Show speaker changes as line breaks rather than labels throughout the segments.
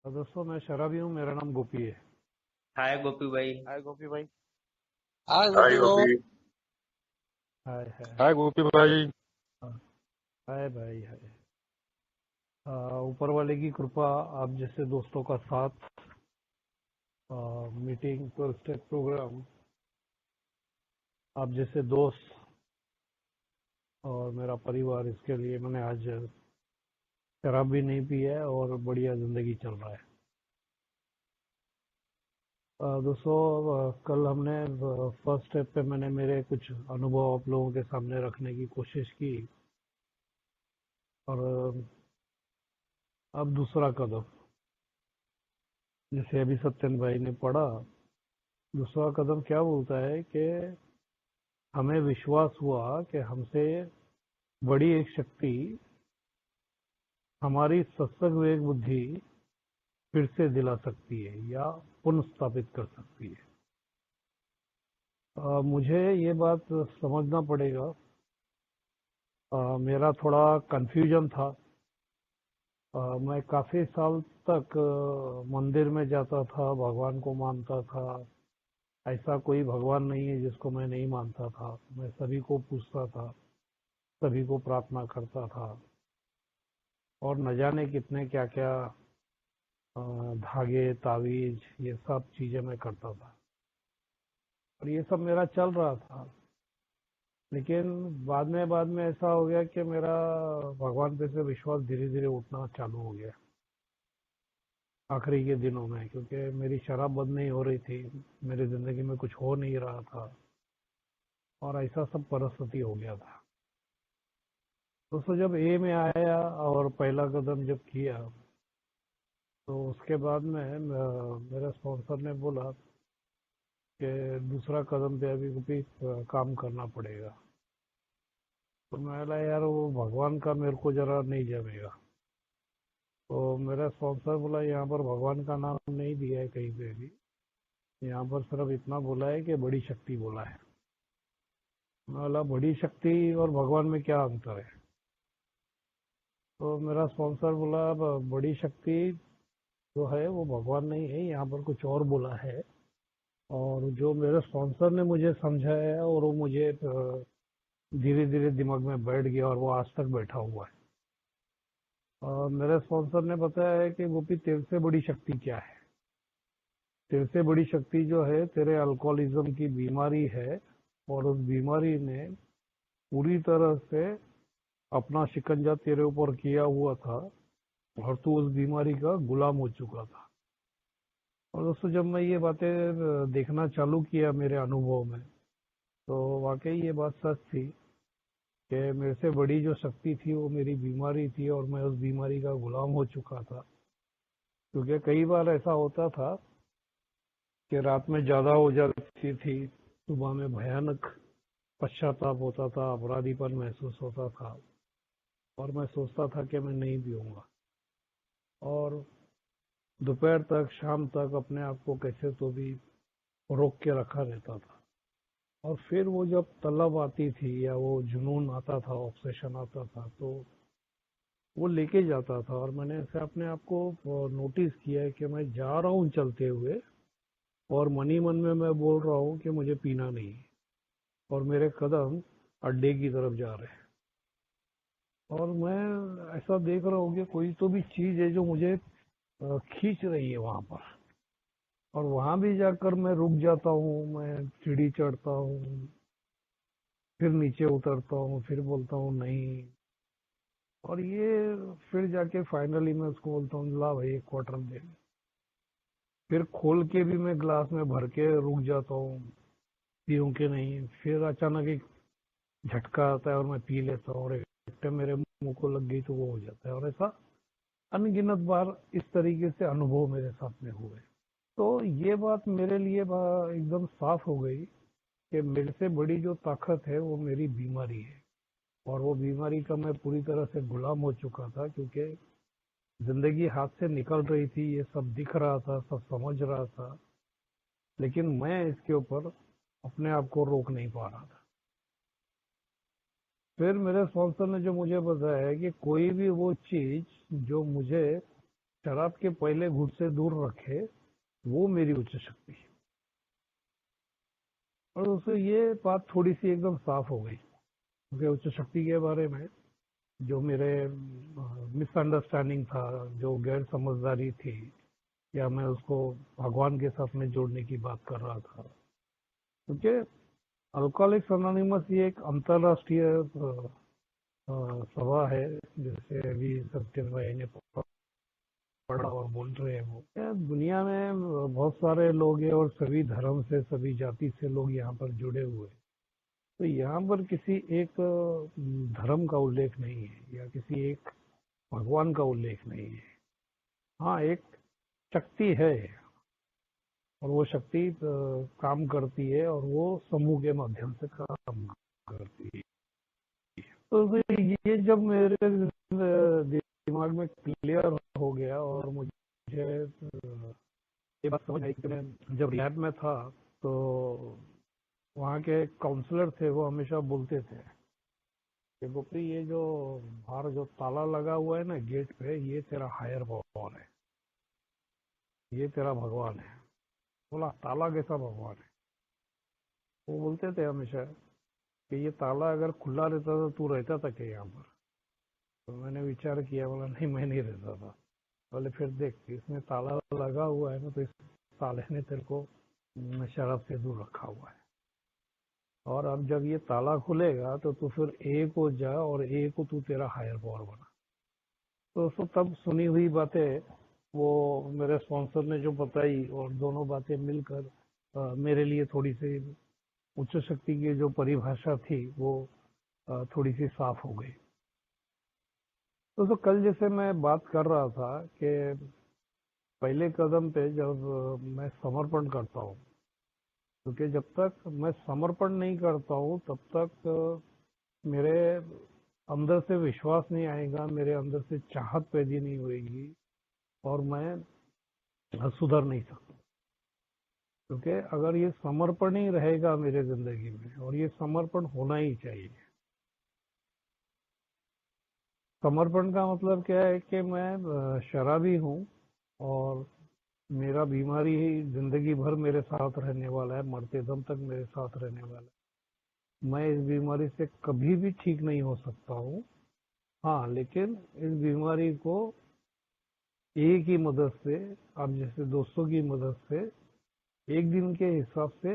दोस्तों मैं शराबी हूँ। मेरा नाम गोपी है।
हाय गोपी भाई।
हाय गोपी भाई।
हाय
हाय
गोपी
गोपी।
भाई।
हाय हाय।
हाय गोपी भाई।
हाँ, हाय भाई हाय। ऊपर वाले की कृपा, आप जैसे दोस्तों का साथ, मीटिंग पर स्टेट प्रोग्राम, आप जैसे दोस्त और मेरा परिवार, इसके लिए मैंने आज शराब भी नहीं पी है और बढ़िया जिंदगी चल रहा है। दोस्तों, कल हमने फर्स्ट स्टेप पे मैंने मेरे कुछ अनुभव आप लोगों के सामने रखने की कोशिश की। और अब दूसरा कदम, जैसे अभी सत्यन भाई ने पढ़ा, दूसरा कदम क्या बोलता है कि हमें विश्वास हुआ कि हमसे बड़ी एक शक्ति हमारी सत्संग विवेक बुद्धि फिर से दिला सकती है या पुनः कर सकती है। मुझे ये बात समझना पड़ेगा। मेरा थोड़ा कंफ्यूजन था। मैं काफी साल तक मंदिर में जाता था, भगवान को मानता था। ऐसा कोई भगवान नहीं है जिसको मैं नहीं मानता था। मैं सभी को पूछता था, सभी को प्रार्थना करता था, और न जाने कितने क्या क्या धागे तावीज ये सब चीजें मैं करता था, और ये सब मेरा चल रहा था। लेकिन बाद में ऐसा हो गया कि मेरा भगवान पे से विश्वास धीरे धीरे उठना चालू हो गया आखिरी के दिनों में, क्योंकि मेरी शराब बंद नहीं हो रही थी, मेरी जिंदगी में कुछ हो नहीं रहा था, और ऐसा सब परिस्थिति हो गया था। दोस्तों, जब ए में आया और पहला कदम जब किया, तो उसके बाद में मेरे स्पॉन्सर ने बोला कि दूसरा कदम पे अभी भी काम करना पड़ेगा। तो मैं बोला, यार वो भगवान का मेरे को जरा नहीं जमेगा। तो मेरा स्पॉन्सर बोला, यहाँ पर भगवान का नाम नहीं दिया है कहीं पे भी, यहाँ पर सिर्फ इतना बोला है कि बड़ी शक्ति बोला है। मैं बोला, बड़ी शक्ति और भगवान में क्या अंतर है? तो मेरा स्पॉन्सर बोला, बड़ी शक्ति जो है वो भगवान नहीं है, यहाँ पर कुछ और बोला है। और जो मेरे स्पॉन्सर ने मुझे समझाया, और वो मुझे धीरे धीरे दिमाग में बैठ गया, और वो आज तक बैठा हुआ है। और मेरे स्पॉन्सर ने बताया है कि गोपी, तेरे से बड़ी शक्ति क्या है? तेरे से बड़ी शक्ति जो है, तेरे अल्कोहलिज्म की बीमारी है, और उस बीमारी ने पूरी तरह से अपना शिकंजा तेरे ऊपर किया हुआ था, और तू उस बीमारी का गुलाम हो चुका था। और दोस्तों, जब मैं ये बातें देखना चालू किया मेरे अनुभव में, तो वाकई ये बात सच थी कि मेरे से बड़ी जो शक्ति थी वो मेरी बीमारी थी, और मैं उस बीमारी का गुलाम हो चुका था। क्योंकि कई बार ऐसा होता था कि रात में ज्यादा हो जाती थी, सुबह में भयानक पश्चाताप होता था, अपराधीपन महसूस होता था, और मैं सोचता था कि मैं नहीं पीऊंगा, और दोपहर तक शाम तक अपने आप को कैसे तो भी रोक के रखा रहता था। और फिर वो जब तलब आती थी या वो जुनून आता था, ऑब्सेशन आता था, तो वो लेके जाता था। और मैंने ऐसे अपने आप को नोटिस किया है कि मैं जा रहा हूँ चलते हुए, और मन ही मन में मैं बोल रहा हूँ कि मुझे पीना नहीं है, और मेरे कदम अड्डे की तरफ जा रहे हैं। और मैं ऐसा देख रहा हूँ कि कोई तो भी चीज है जो मुझे खींच रही है वहां पर। और वहां भी जाकर मैं रुक जाता हूँ, मैं सीढ़ी चढ़ता हूँ, फिर नीचे उतरता हूँ, फिर बोलता हूँ नहीं। और ये फिर जाके फाइनली मैं उसको बोलता हूँ, ला भाई एक क्वार्टर दे। फिर खोल के भी मैं ग्लास में भर के रुक जाता हूँ, पीऊं के नहीं। फिर अचानक एक झटका आता है और मैं पी लेता हूँ, और एक टाइम मेरे मुंह को लग गई तो वो हो जाता है। और ऐसा अनगिनत बार इस तरीके से अनुभव मेरे साथ में हुए। तो ये बात मेरे लिए एकदम साफ हो गई कि मेरे से बड़ी जो ताकत है वो मेरी बीमारी है, और वो बीमारी का मैं पूरी तरह से गुलाम हो चुका था। क्योंकि जिंदगी हाथ से निकल रही थी, ये सब दिख रहा था, सब समझ रहा था, लेकिन मैं इसके ऊपर अपने आप को रोक नहीं पा रहा था। फिर मेरे स्पॉन्सर ने जो मुझे बताया है कि कोई भी वो चीज जो मुझे शराब के पहले घूंट से दूर रखे, वो मेरी उच्च शक्ति है। और दोस्तों ये बात थोड़ी सी एकदम साफ हो गई, क्योंकि उच्च शक्ति के बारे में जो मेरे मिसअंडरस्टैंडिंग था, जो गैर समझदारी थी, या मैं उसको भगवान के साथ में जोड़ने की बात कर रहा था, क्योंकि अल्कोहलिक्स अनोनिमस ये एक अंतरराष्ट्रीय सभा है, जिसे अभी सत्येंद्र भाई ने पढ़ा और बोल रहे हैं। वो दुनिया में बहुत सारे लोग हैं और सभी धर्म से, सभी जाति से लोग यहाँ पर जुड़े हुए हैं। तो यहाँ पर किसी एक धर्म का उल्लेख नहीं है या किसी एक भगवान का उल्लेख नहीं है। हाँ, एक शक्ति है और वो शक्ति काम करती है और वो समूह के माध्यम से काम करती है। तो ये जब मेरे दिमाग में क्लियर हो गया और मुझे ये बात समझ आई कि मैं जब लैब में था तो वहाँ के काउंसलर थे, वो हमेशा बोलते थे कि गोपी, ये जो बाहर जो ताला लगा हुआ है ना गेट पे, ये तेरा हायर पावर है, ये तेरा भगवान है। बोला, ताला कैसा भगवान है? वो बोलते थे हमेशा कि ये ताला अगर खुला रहता तो तू रहता था क्या यहाँ पर? तो मैंने विचार किया, बोला नहीं, मैं नहीं रहता था। बोले फिर देख, इसमें ताला लगा हुआ है ना, तो इस ताले ने तेरे को शराब से दूर रखा हुआ है। और अब जब ये ताला खुलेगा तो तू फिर ए को जा और ए को तू तेरा हायर पावर बना। तो दोस्तों, तब सुनी हुई बातें वो मेरे स्पॉन्सर ने जो बताई, और दोनों बातें मिलकर मेरे लिए थोड़ी सी उच्च शक्ति की जो परिभाषा थी वो थोड़ी सी साफ हो गई। तो कल जैसे मैं बात कर रहा था कि पहले कदम पे जब मैं समर्पण करता हूँ, क्योंकि जब तक मैं समर्पण नहीं करता हूँ तब तक मेरे अंदर से विश्वास नहीं आएगा, मेरे अंदर से चाहत पैदा नहीं होगी और मैं सुधर नहीं सकता। क्योंकि अगर ये समर्पण ही रहेगा मेरे जिंदगी में, और ये समर्पण होना ही चाहिए। समर्पण का मतलब क्या है कि मैं शराबी हूँ और मेरा बीमारी ही जिंदगी भर मेरे साथ रहने वाला है, मरते दम तक मेरे साथ रहने वाला है। मैं इस बीमारी से कभी भी ठीक नहीं हो सकता हूँ। हाँ, लेकिन इस बीमारी को एक ही मदद से, आप जैसे दोस्तों की मदद से, एक दिन के हिसाब से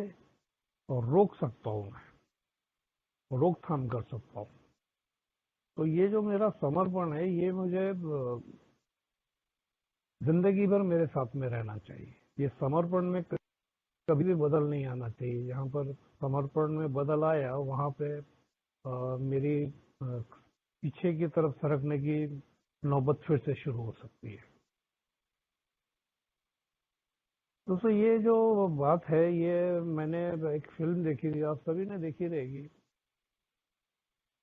रोक सकता हूँ, मैं रोकथाम कर सकता हूँ। तो ये जो मेरा समर्पण है, ये मुझे जिंदगी भर मेरे साथ में रहना चाहिए। ये समर्पण में कभी भी बदल नहीं आना चाहिए। जहाँ पर समर्पण में बदल आया, वहाँ पे मेरी पीछे की तरफ सरकने की नौबत फिर से शुरू हो सकती है। दोस्तों, ये जो बात है, ये मैंने एक फिल्म देखी थी, आप सभी ने देखी रहेगी,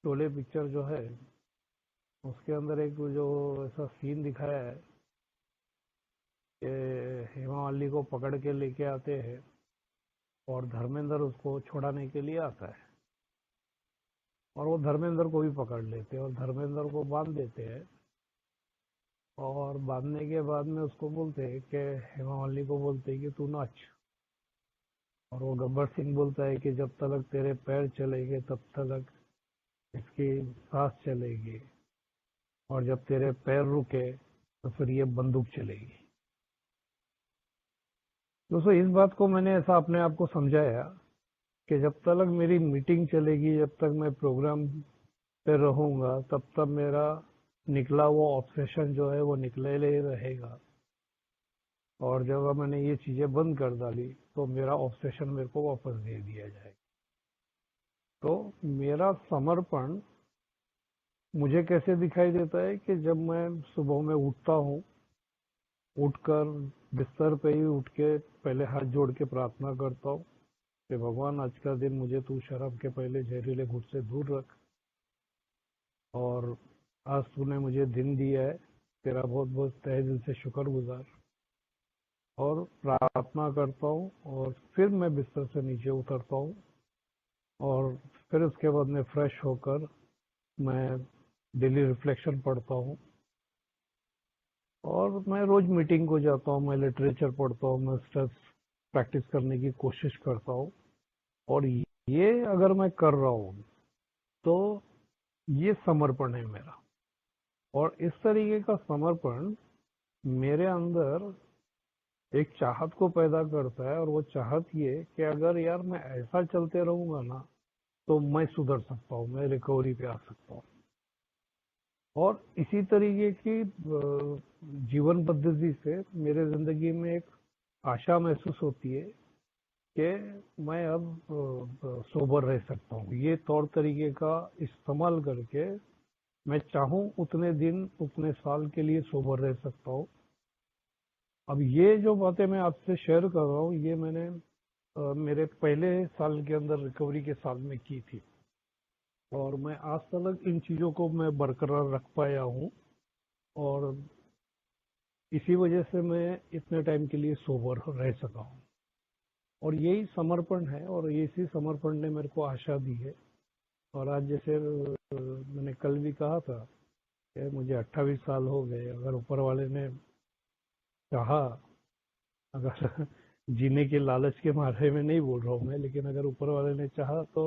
शोले पिक्चर जो है, उसके अंदर एक जो ऐसा सीन दिखाया है कि हेमा मालिनी को पकड़ के लेके आते हैं और धर्मेंद्र उसको छुड़ाने के लिए आता है, और वो धर्मेंद्र को भी पकड़ लेते हैं और धर्मेंद्र को बांध देते हैं। और बांधने के बाद में उसको बोलते हैं कि हेमा मालिनी को बोलते हैं कि तू नाच। और वो गब्बर सिंह बोलता है कि जब तक तेरे पैर चलेंगे तब तक इसकी सांस चलेगी, और जब तेरे पैर रुके तो फिर ये बंदूक चलेगी। दोस्तों, इस बात को मैंने ऐसा अपने आप को समझाया कि जब तक मेरी मीटिंग चलेगी, जब तक मैं प्रोग्राम पे रहूंगा, तब तक मेरा निकला वो ऑब्सेशन जो है वो निकले ही रहेगा। और जब मैंने ये चीजें बंद कर डाली तो मेरा ऑब्सेशन मेरे को वापस दे दिया जाएगा। तो मेरा समर्पण मुझे कैसे दिखाई देता है कि जब मैं सुबह में उठता हूँ, उठकर बिस्तर पे ही उठ के पहले हाथ जोड़ के प्रार्थना करता हूँ कि भगवान, आज का दिन मुझे तू शराब के पहले जहरीले घूंट से दूर रख, और आज तूने मुझे दिन दिया है, तेरा बहुत बहुत तहे दिल से शुक्रगुजार। और प्रार्थना करता हूँ और फिर मैं बिस्तर से नीचे उतरता हूँ, और फिर उसके बाद में फ्रेश होकर मैं डेली रिफ्लेक्शन पढ़ता हूँ। और मैं रोज मीटिंग को जाता हूँ, मैं लिटरेचर पढ़ता हूँ, मैं स्ट्रेस प्रैक्टिस करने की कोशिश करता हूँ। और ये अगर मैं कर रहा हूँ तो ये समर्पण है मेरा। और इस तरीके का समर्पण मेरे अंदर एक चाहत को पैदा करता है, और वो चाहत ये कि अगर यार मैं ऐसा चलते रहूंगा ना तो मैं सुधर सकता हूँ, मैं रिकवरी पे आ सकता हूँ। और इसी तरीके की जीवन पद्धति से मेरे जिंदगी में एक आशा महसूस होती है कि मैं अब सोबर रह सकता हूँ। ये तौर तरीके का इस्तेमाल करके मैं चाहूँ उतने दिन उतने साल के लिए सोबर रह सकता हूँ। अब ये जो बातें मैं आपसे शेयर कर रहा हूँ, ये मैंने मेरे पहले साल के अंदर रिकवरी के साल में की थी। और मैं आज तक इन चीज़ों को मैं बरकरार रख पाया हूँ। और इसी वजह से मैं इतने टाइम के लिए सोबर रह सका हूँ। और यही समर्पण है, और इसी समर्पण ने मेरे को आशा दी है। और आज जैसे मैंने कल भी कहा था कि मुझे 28 साल हो गए। अगर ऊपर वाले ने चाहा, अगर जीने के लालच के मारे में नहीं बोल रहा हूँ मैं, लेकिन अगर ऊपर वाले ने चाहा तो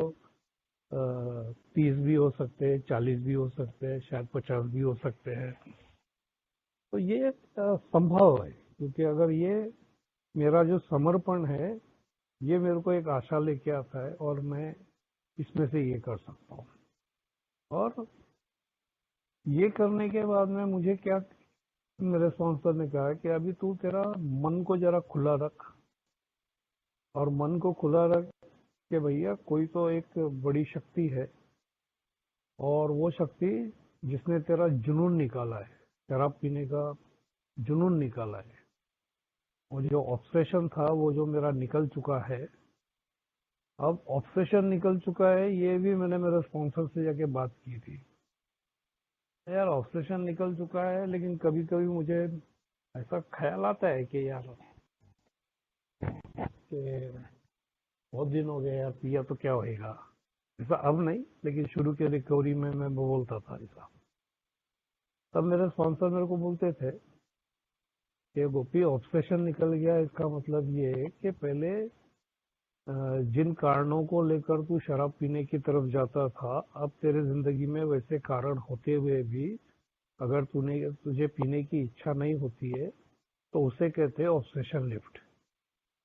30 भी हो सकते हैं, 40 भी हो सकते हैं, शायद 50 भी हो सकते हैं। तो ये संभव है, क्योंकि अगर ये मेरा जो समर्पण है ये मेरे को एक आशा लेके आता है, और मैं इसमें से ये कर सकता हूँ। और ये करने के बाद में मुझे क्या, मेरे स्पॉन्सर ने कहा कि अभी तू तेरा मन को जरा खुला रख, और मन को खुला रख कि भैया कोई तो एक बड़ी शक्ति है, और वो शक्ति जिसने तेरा जुनून निकाला है, शराब पीने का जुनून निकाला है, और जो ऑब्सेशन था वो जो मेरा निकल चुका है। अब ऑब्सेशन निकल चुका है, ये भी मैंने मेरे स्पॉन्सर से जाके बात की थी। यार ऑब्सेशन निकल चुका है, लेकिन कभी कभी मुझे ऐसा ख्याल आता है कि यार कि बहुत दिन हो गए यार, पिया तो क्या होएगा। ऐसा अब नहीं, लेकिन शुरू के रिकवरी में मैं बोलता था ऐसा। तब मेरे स्पॉन्सर मेरे को बोलते थे कि गोपी, ऑब्सेशन निकल गया, इसका मतलब ये है कि पहले जिन कारणों को लेकर तू शराब पीने की तरफ जाता था, अब तेरे जिंदगी में वैसे कारण होते हुए भी अगर तुझे पीने की इच्छा नहीं होती है, तो उसे कहते हैं ऑब्सेशन लिफ्ट।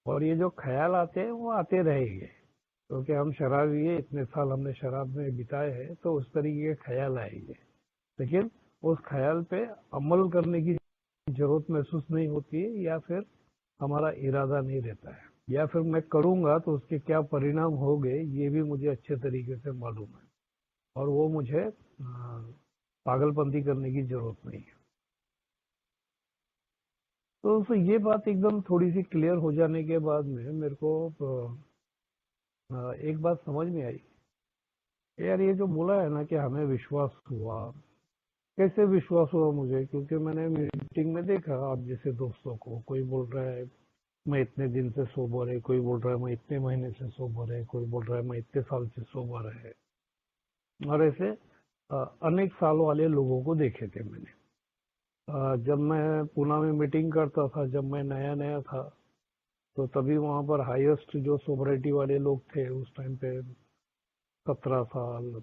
और ये जो ख्याल आते हैं वो आते रहेंगे, क्योंकि हम शराबी है, इतने साल हमने शराब में बिताए हैं, तो उस तरीके के ख्याल आएंगे। लेकिन उस ख्याल पे अमल करने की जरूरत महसूस नहीं होती है, या फिर हमारा इरादा नहीं रहता है, या फिर मैं करूंगा तो उसके क्या परिणाम हो गए ये भी मुझे अच्छे तरीके से मालूम है। और वो मुझे पागलपंती करने की जरूरत नहीं है। तो ये बात एकदम थोड़ी सी क्लियर हो जाने के बाद में मेरे को एक बात समझ में आई। यार ये जो बोला है ना कि हमें विश्वास हुआ, कैसे विश्वास हुआ मुझे? क्योंकि मैंने मीटिंग में देखा आप जैसे दोस्तों को, कोई बोल रहा है मैं इतने दिन से सोबर है, कोई बोल रहा है मैं इतने महीने से सोबर है, कोई बोल रहा है मैं इतने साल से सोबर है। और ऐसे अनेक साल वाले लोगों को देखे थे मैंने। जब मैं पूना में मीटिंग करता था, जब मैं नया नया था, तो तभी वहाँ पर हाईएस्ट जो सोबरिटी वाले लोग थे उस टाइम पे 17 साल,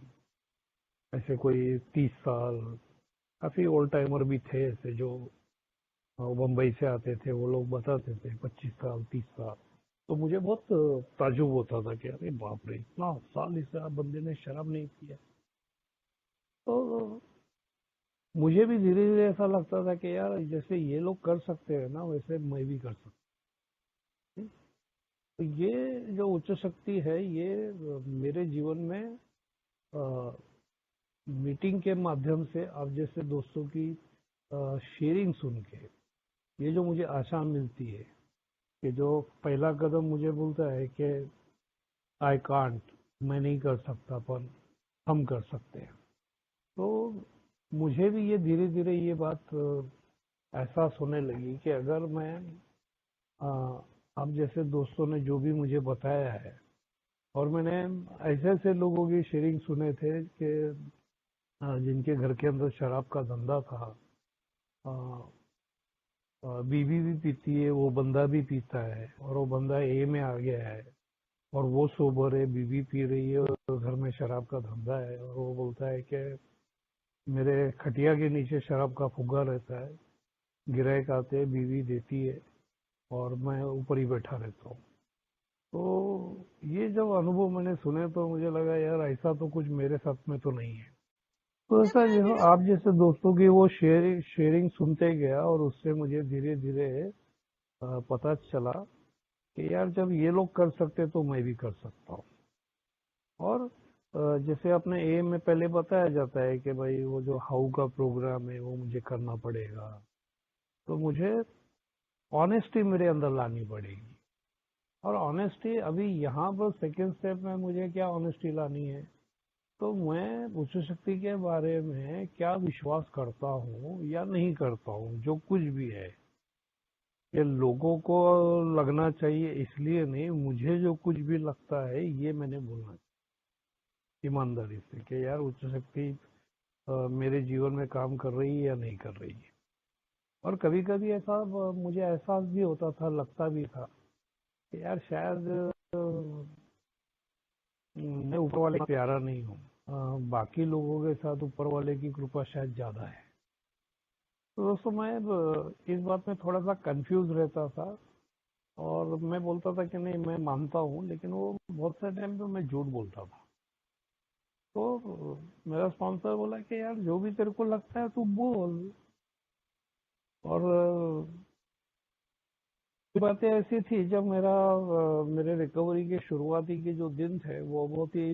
ऐसे कोई 30 साल, काफी ओल्ड टाइमर भी थे ऐसे जो बम्बई से आते थे। वो लोग बताते थे 25 साल 30 साल। तो मुझे बहुत ताजुब होता था कि अरे बाप रे, इतना साल इस बंदे ने शराब नहीं पिया। तो मुझे भी धीरे धीरे ऐसा लगता था कि यार जैसे ये लोग कर सकते हैं ना, वैसे मैं भी कर सकता हूँ। तो ये जो उच्च शक्ति है, ये मेरे जीवन में मीटिंग के माध्यम से आप जैसे दोस्तों की शेयरिंग सुन के ये जो मुझे आशा मिलती है कि जो पहला कदम मुझे बोलता है कि आई कांट, मैं नहीं कर सकता, पर हम कर सकते हैं। तो मुझे भी ये धीरे धीरे ये बात एहसास होने लगी कि अगर मैं अ, आप जैसे दोस्तों ने जो भी मुझे बताया है, और मैंने ऐसे ऐसे लोगों की शेयरिंग सुने थे कि जिनके घर के अंदर शराब का धंधा था, बीवी भी पीती है, वो बंदा भी पीता है, और वो बंदा ए में आ गया है, और वो सोबर है, बीवी पी रही है, और घर में शराब का धंधा है, और वो बोलता है कि मेरे खटिया के नीचे शराब का फुग्गा रहता है, गिरायक आते हैं, बीवी देती है, और मैं ऊपर ही बैठा रहता हूँ। तो ये जब अनुभव मैंने सुने तो मुझे लगा यार ऐसा तो कुछ मेरे साथ में तो नहीं है। तो ऐसा जो आप जैसे दोस्तों की वो शेयरिंग शेयरिंग सुनते गया, और उससे मुझे धीरे धीरे पता चला कि यार जब ये लोग कर सकते तो मैं भी कर सकता हूँ। और जैसे अपने एम में पहले बताया जाता है कि भाई वो जो हाउ का प्रोग्राम है वो मुझे करना पड़ेगा, तो मुझे ऑनेस्टी मेरे अंदर लानी पड़ेगी। और ऑनेस्टी अभी यहाँ पर सेकेंड स्टेप में मुझे क्या ऑनेस्टी लानी है, तो मैं उच्च शक्ति के बारे में क्या विश्वास करता हूँ या नहीं करता हूँ, जो कुछ भी है, ये लोगों को लगना चाहिए इसलिए नहीं, मुझे जो कुछ भी लगता है ये मैंने बोलना चाहिए ईमानदारी से कि यार उच्च शक्ति मेरे जीवन में काम कर रही है या नहीं कर रही है। और कभी कभी ऐसा मुझे एहसास भी होता था, लगता भी था कि यार शायद मैं ऊपर वाले का प्यारा नहीं हूँ, बाकी लोगों के साथ ऊपर वाले की कृपा शायद ज्यादा है। तो दोस्तों मैं इस बात में थोड़ा सा कंफ्यूज रहता था, और मैं बोलता था कि नहीं मैं मानता हूँ, लेकिन वो बहुत से टाइम पे मैं झूठ बोलता था। तो मेरा स्पॉन्सर बोला कि यार जो भी तेरे को लगता है तू बोल। और बातें ऐसी थी जब मेरे रिकवरी के शुरुआती के जो दिन थे वो बहुत ही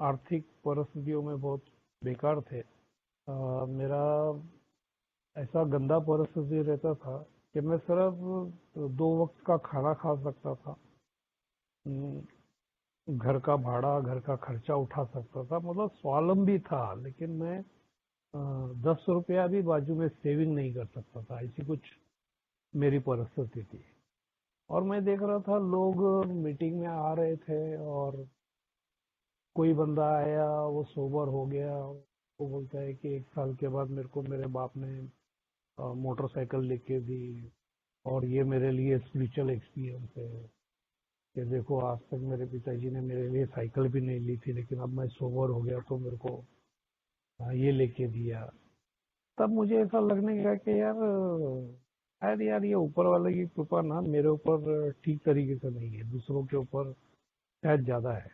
आर्थिक परिस्थितियों में बहुत बेकार थे। मेरा ऐसा गंदा परिस्थिति रहता था कि मैं सिर्फ 2 वक्त का खाना खा सकता था, घर का भाड़ा, घर का खर्चा उठा सकता था, मतलब स्वावलंबी था, लेकिन मैं 10 रुपया भी बाजू में सेविंग नहीं कर सकता था, ऐसी कुछ मेरी परिस्थिति थी। और मैं देख रहा था लोग मीटिंग में आ रहे थे, और कोई बंदा आया वो सोबर हो गया, वो बोलता है कि 1 साल के बाद मेरे को मेरे बाप ने मोटरसाइकिल लेके दी, और ये मेरे लिए स्पिरिचुअल एक्सपीरियंस है कि देखो आज तक मेरे पिताजी ने मेरे लिए साइकिल भी नहीं ली थी, लेकिन अब मैं सोबर हो गया तो मेरे को ये लेके दिया। तब मुझे ऐसा लगने लगा कि यार शायद यार ये ऊपर वाले की कृपा ना मेरे ऊपर ठीक तरीके से नहीं है, दूसरों के ऊपर शायद ज्यादा है।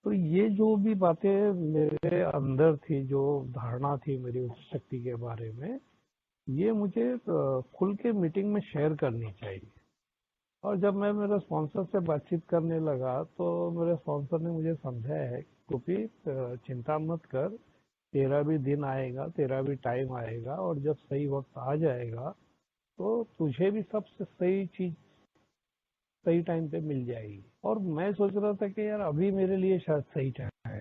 तो ये जो भी बातें मेरे अंदर थी, जो धारणा थी मेरी उस शक्ति के बारे में, ये मुझे खुल के मीटिंग में शेयर करनी चाहिए। और जब मैं मेरे स्पॉन्सर से बातचीत करने लगा तो मेरे स्पॉन्सर ने मुझे समझाया है क्योंकि चिंता मत कर, तेरा भी दिन आएगा, तेरा भी टाइम आएगा, और जब सही वक्त आ जाएगा तो तुझे भी सबसे सही चीज सही टाइम पे मिल जाएगी। और मैं सोच रहा था कि यार अभी मेरे लिए शायद सही टाइम है।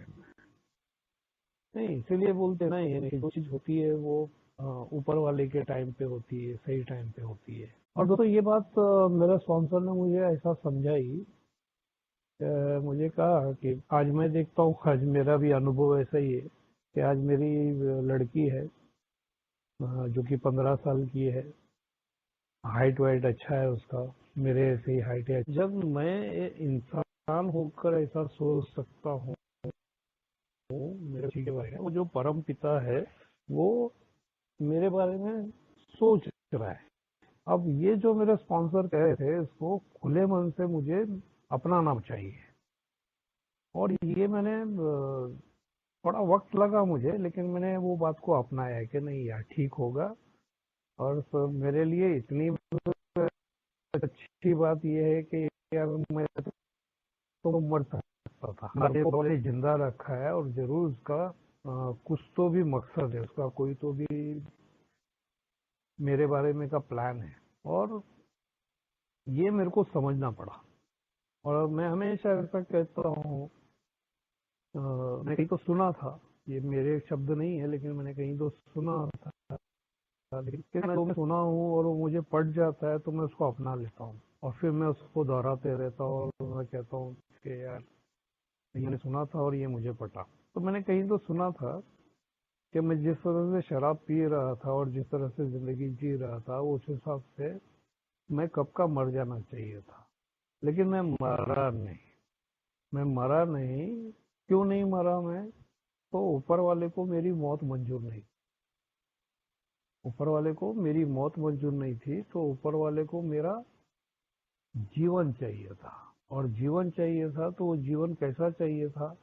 नहीं, इसीलिए बोलते ना ये जो चीज होती है वो ऊपर वाले के टाइम पे होती है, सही टाइम पे होती है। और दोस्तों ये बात मेरे स्पॉन्सर ने मुझे ऐसा समझाई, मुझे कहा कि आज मैं देखता हूँ, आज मेरा भी अनुभव ऐसा ही है कि आज मेरी लड़की है जो कि 15 साल की है, हाइट वाइट अच्छा है उसका, मेरे ऐसे ही हाइट है। जब मैं इंसान होकर ऐसा सोच सकता हूँ मेरे के बारे में, वो जो परम पिता है वो मेरे बारे में सोच रहा है। अब ये जो मेरे स्पॉन्सर कह रहे थे इसको खुले मन से मुझे अपनाना चाहिए। और ये मैंने थोड़ा वक्त लगा मुझे, लेकिन मैंने वो बात को अपनाया है कि नहीं यार ठीक होगा। और मेरे लिए इतनी अच्छी बात यह है कि यार मैं तो मर सकता था, मैंने को जिंदा रखा है, और जरूर उसका कुछ तो भी मकसद है, उसका कोई तो भी मेरे बारे में का प्लान है। और ये मेरे को समझना पड़ा। और मैं हमेशा ऐसा कहता हूँ, मैंने कहीं तो सुना था, ये मेरे शब्द नहीं है लेकिन मैंने कहीं तो सुना था, लेकिन मैं सुना हूँ और वो मुझे पट जाता है तो मैं उसको अपना लेता हूँ, और फिर मैं उसको दोहराते रहता हूँ, और मैं कहता हूँ कि यार मैंने सुना था और ये मुझे पटा। तो मैंने कहीं तो सुना था कि मैं जिस तरह से शराब पी रहा था और जिस तरह से जिंदगी जी रहा था उस हिसाब से मैं कब का मर जाना चाहिए था। लेकिन मैं मरा नहीं। मैं मरा नहीं। क्यों नहीं मरा मैं? तो ऊपर वाले को मेरी मौत मंजूर नहीं। ऊपर वाले को मेरी मौत मंजूर नहीं थी, तो ऊपर वाले को मेरा जीवन चाहिए था। और जीवन चाहिए था तो वो जीवन कैसा चाहिए था?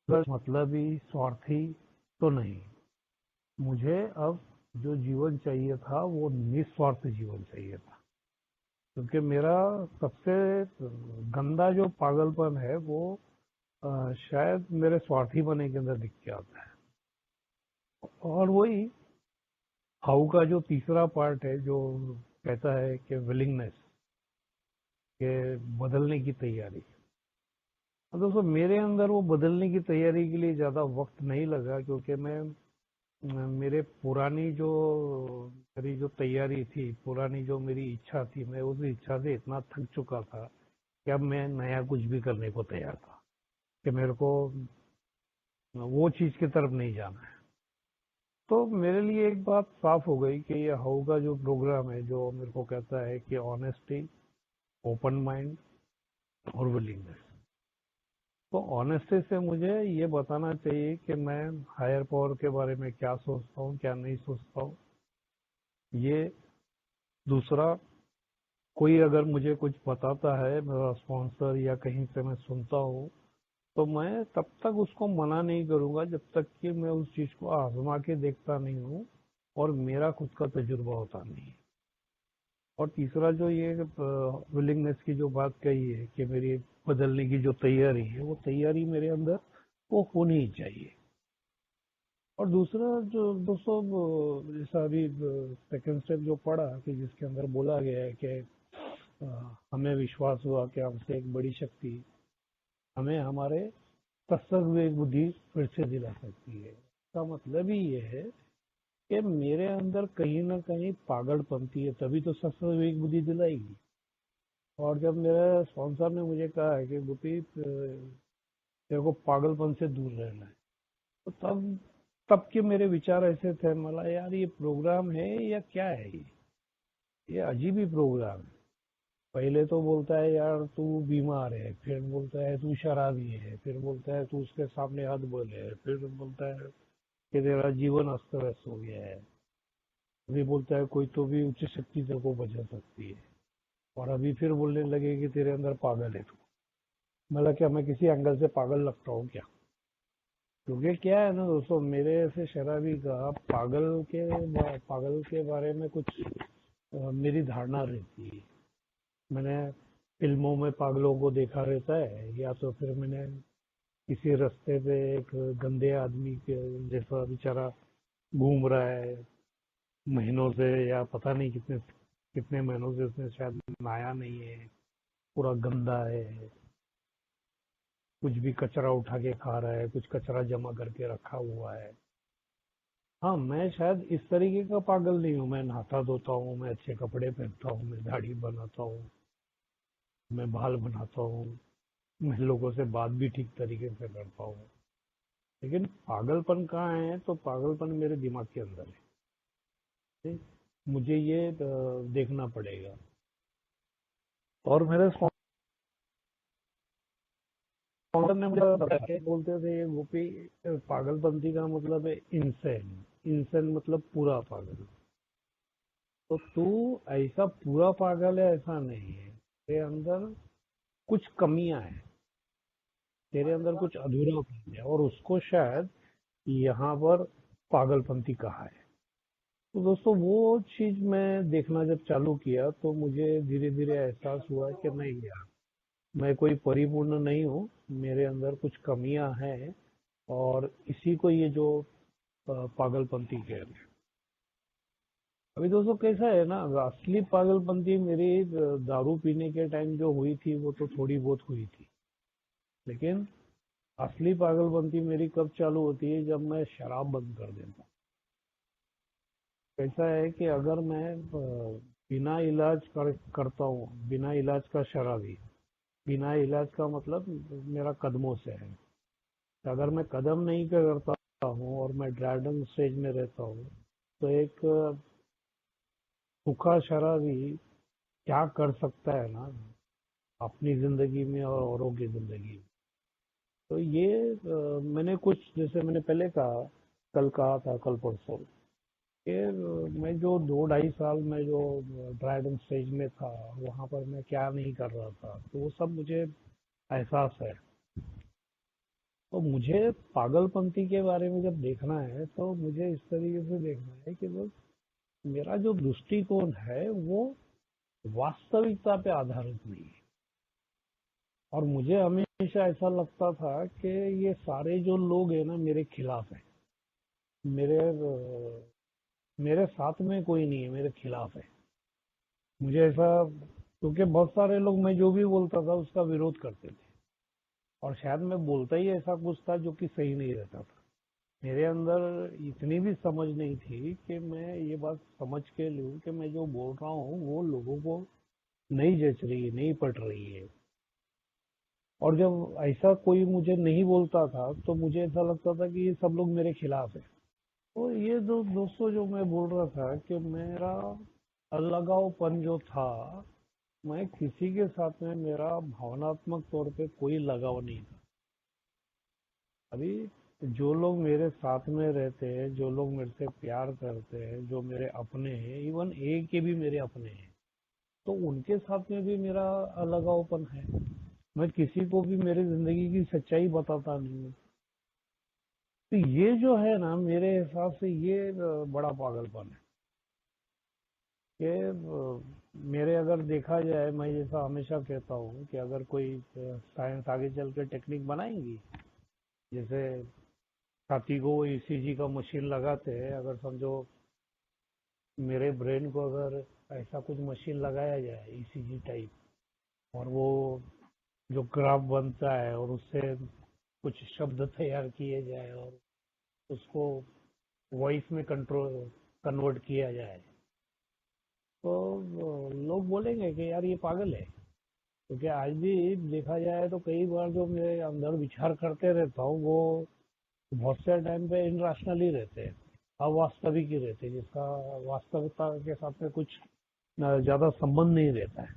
बस मतलबी, स्वार्थी तो नहीं। मुझे अब जो जीवन चाहिए था वो निस्वार्थ जीवन चाहिए था। क्योंकि मेरा सबसे गंदा जो पागलपन है वो शायद मेरे स्वार्थी बने के अंदर दिख के आता है। और वही हाउ का जो तीसरा पार्ट है जो कहता है कि विलिंगनेस, के बदलने की तैयारी। अब दोस्तों मेरे अंदर वो बदलने की तैयारी के लिए ज़्यादा वक्त नहीं लगा, क्योंकि मैं मेरे पुरानी जो मेरी जो तैयारी थी, पुरानी जो मेरी इच्छा थी, मैं उस इच्छा से इतना थक चुका था कि अब मैं नया कुछ भी करने को तैयार था, कि मेरे को वो चीज़ की तरफ नहीं जाना है। तो मेरे लिए एक बात साफ हो गई कि ये हाउ का जो प्रोग्राम है जो मेरे को कहता है कि ऑनेस्टी, ओपन माइंड और विलिंगनेस। तो ऑनेस्टी से मुझे ये बताना चाहिए कि मैं हायर पावर के बारे में क्या सोचता हूँ, क्या नहीं सोचता हूँ। ये दूसरा, कोई अगर मुझे कुछ बताता है, मेरा स्पॉन्सर या कहीं से मैं सुनता हूँ, तो मैं तब तक उसको मना नहीं करूंगा जब तक कि मैं उस चीज को आजमा के देखता नहीं हूँ और मेरा खुद का तजुर्बा होता नहीं है। और तीसरा जो ये विलिंगनेस की जो बात कही है कि मेरी बदलने की जो तैयारी है, वो तैयारी मेरे अंदर वो होनी ही चाहिए। और दूसरा जो दोस्तों, जैसा अभी सेकंड स्टेप जो पढ़ा कि जिसके अंदर बोला गया है कि हमें विश्वास हुआ कि हमसे एक बड़ी शक्ति हमें हमारे तत्सर्विक बुद्धि फिर से दिला सकती है। इसका मतलब ही ये है कि मेरे अंदर कहीं ना कहीं पागलपंती है, तभी तो तत्सर्विक बुद्धि दिलाएगी। और जब मेरे स्पॉन्सर ने मुझे कहा है कि गुपी तेरे को पागलपन से दूर रहना है, तो तब के मेरे विचार ऐसे थे, मला यार ये प्रोग्राम है या क्या है? ये अजीब ही प्रोग्राम है। पहले तो बोलता है यार तू बीमार है, फिर बोलता है तू शराबी है, फिर बोलता है तू उसके सामने हद बोले, फिर बोलता है कि तेरा जीवन अस्त व्यस्त हो गया है, अभी बोलता है कोई तो भी उच्च शक्ति तेरे को बचा सकती है, और अभी फिर बोलने लगे कि तेरे अंदर पागल है तू। मतलब क्या मैं किसी एंगल से पागल लगता हूँ क्या? क्योंकि क्या है ना दोस्तों, मेरे ऐसे शराबी का पागल के बारे में कुछ मेरी धारणा रहती है। मैंने फिल्मों में पागलों को देखा रहता है, या तो फिर मैंने किसी रास्ते पे एक गंदे आदमी के जैसा बेचारा घूम रहा है महीनों से, या पता नहीं कितने कितने महीनों से उसने शायद नहाया नहीं है, पूरा गंदा है, कुछ भी कचरा उठा के खा रहा है, कुछ कचरा जमा करके रखा हुआ है। हाँ, मैं शायद इस तरीके का पागल नहीं हूँ। मैं नहाता धोता हूँ, मैं अच्छे कपड़े पहनता हूँ, मैं दाढ़ी बनाता हूँ, मैं बाल बनाता हूँ, मैं लोगों से बात भी ठीक तरीके से करता हूँ। लेकिन पागलपन कहाँ है? तो पागलपन मेरे दिमाग के अंदर है। ठीक? मुझे ये देखना पड़ेगा। और मेरे स्पॉन्सर ने मुझे बताया, बोलते थे ये गोपी, पागलपंती का मतलब है इंसेन। इंसेन मतलब पूरा पागल। तो तू ऐसा पूरा पागल है ऐसा नहीं है, तेरे अंदर कुछ कमियां हैं, तेरे अंदर कुछ अधूरापन है, और उसको शायद यहाँ पर पागलपंती कहा है। तो दोस्तों वो चीज मैं देखना जब चालू किया तो मुझे धीरे धीरे एहसास हुआ कि नहीं यार, मैं कोई परिपूर्ण नहीं हूँ, मेरे अंदर कुछ कमियां हैं। और इसी को ये जो पागलपंती कह रहे हैं। अभी दोस्तों कैसा है ना, असली पागलपंती मेरी दारू पीने के टाइम जो हुई थी वो तो थोड़ी बहुत हुई थी। लेकिन असली पागलपंती मेरी कब चालू होती है? जब मैं शराब बंद कर देता हूँ। कैसा है कि अगर मैं बिना इलाज करता हूँ, बिना इलाज का शराबी, बिना इलाज का मतलब मेरा कदमों से है। अगर मैं कदम नहीं करता हूँ और मैं ड्रैगन स्टेज में रहता हूँ, तो एक भूखा शराबी क्या कर सकता है ना अपनी जिंदगी में और औरों की जिंदगी में। तो ये मैंने कुछ, जैसे मैंने पहले कहा, कल कहा था, कल परसों, कि मैं जो 2 ढाई साल में जो ड्रैगन स्टेज में था, वहां पर मैं क्या नहीं कर रहा था, तो वो सब मुझे एहसास है। तो मुझे पागलपंती के बारे में जब देखना है तो मुझे इस तरीके से देखना है कि बस मेरा जो दृष्टिकोण है वो वास्तविकता पे आधारित नहीं है। और मुझे हमेशा ऐसा लगता था कि ये सारे जो लोग हैं ना मेरे खिलाफ है, मेरे साथ में कोई नहीं है, मेरे खिलाफ है। मुझे ऐसा, क्योंकि बहुत सारे लोग मैं जो भी बोलता था उसका विरोध करते थे, और शायद मैं बोलता ही ऐसा कुछ था जो कि सही नहीं रहता था। मेरे अंदर इतनी भी समझ नहीं थी कि मैं ये बात समझ के लूं कि मैं जो बोल रहा हूँ वो लोगों को नहीं जच रही है, नहीं पट रही है। और जब ऐसा कोई मुझे नहीं बोलता था तो मुझे ऐसा लगता था कि ये सब लोग मेरे खिलाफ है। तो ये जो दोस्तों, जो मैं बोल रहा था कि मेरा अलगावपन जो था, मैं किसी के साथ में मेरा भावनात्मक तौर पे कोई लगाव नहीं था। अभी जो लोग मेरे साथ में रहते हैं, जो लोग मेरे से प्यार करते हैं, जो मेरे अपने हैं, इवन ए के भी मेरे अपने हैं, तो उनके साथ में भी मेरा अलगावपन है। मैं किसी को भी मेरी जिंदगी की सच्चाई बताता नहीं हूँ। तो ये जो है ना, मेरे हिसाब से ये बड़ा पागलपन है कि मेरे, अगर देखा जाए, मैं जैसा हमेशा कहता हूँ कि अगर कोई साइंस आगे चल के टेक्निक बनाएंगी, जैसे छाती को ईसीजी का मशीन लगाते हैं, अगर समझो मेरे ब्रेन को अगर ऐसा कुछ मशीन लगाया जाए ईसीजी टाइप, और वो जो ग्राफ बनता है और उससे कुछ शब्द तैयार किए जाए और उसको वॉइस में कंट्रोल कन्वर्ट किया जाए, तो लोग बोलेंगे कि यार ये पागल है। क्योंकि आज भी देखा जाए तो कई बार जो मेरे अंदर विचार करते रहता हूँ वो बहुत से टाइम पे इनराशनल ही रहते हैं, अवास्तविक ही रहते हैं, जिसका वास्तविकता के साथ में कुछ ज्यादा संबंध नहीं रहता है।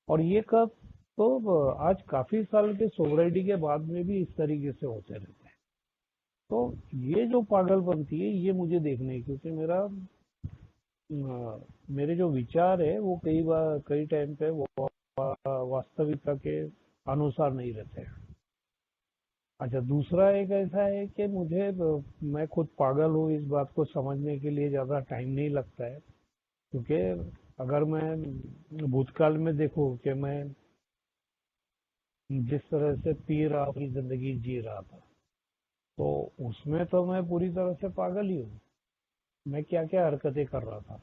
और ये कब, तो आज काफी साल के सोबराइटी के बाद में भी इस तरीके से होते रहते हैं। तो ये जो पागलपंती है ये मुझे देखने है, क्योंकि मेरे जो विचार है वो कई बार, कई टाइम पे वो वास्तविकता के अनुसार नहीं रहते हैं। अच्छा, दूसरा एक ऐसा है कि मुझे, मैं खुद पागल हूँ इस बात को समझने के लिए ज्यादा टाइम नहीं लगता है। क्योंकि अगर मैं भूतकाल में देखूं कि मैं जिस तरह से पी रहा, अपनी जिंदगी जी रहा था, तो उसमें तो मैं पूरी तरह से पागल ही हूँ। मैं क्या क्या हरकतें कर रहा था।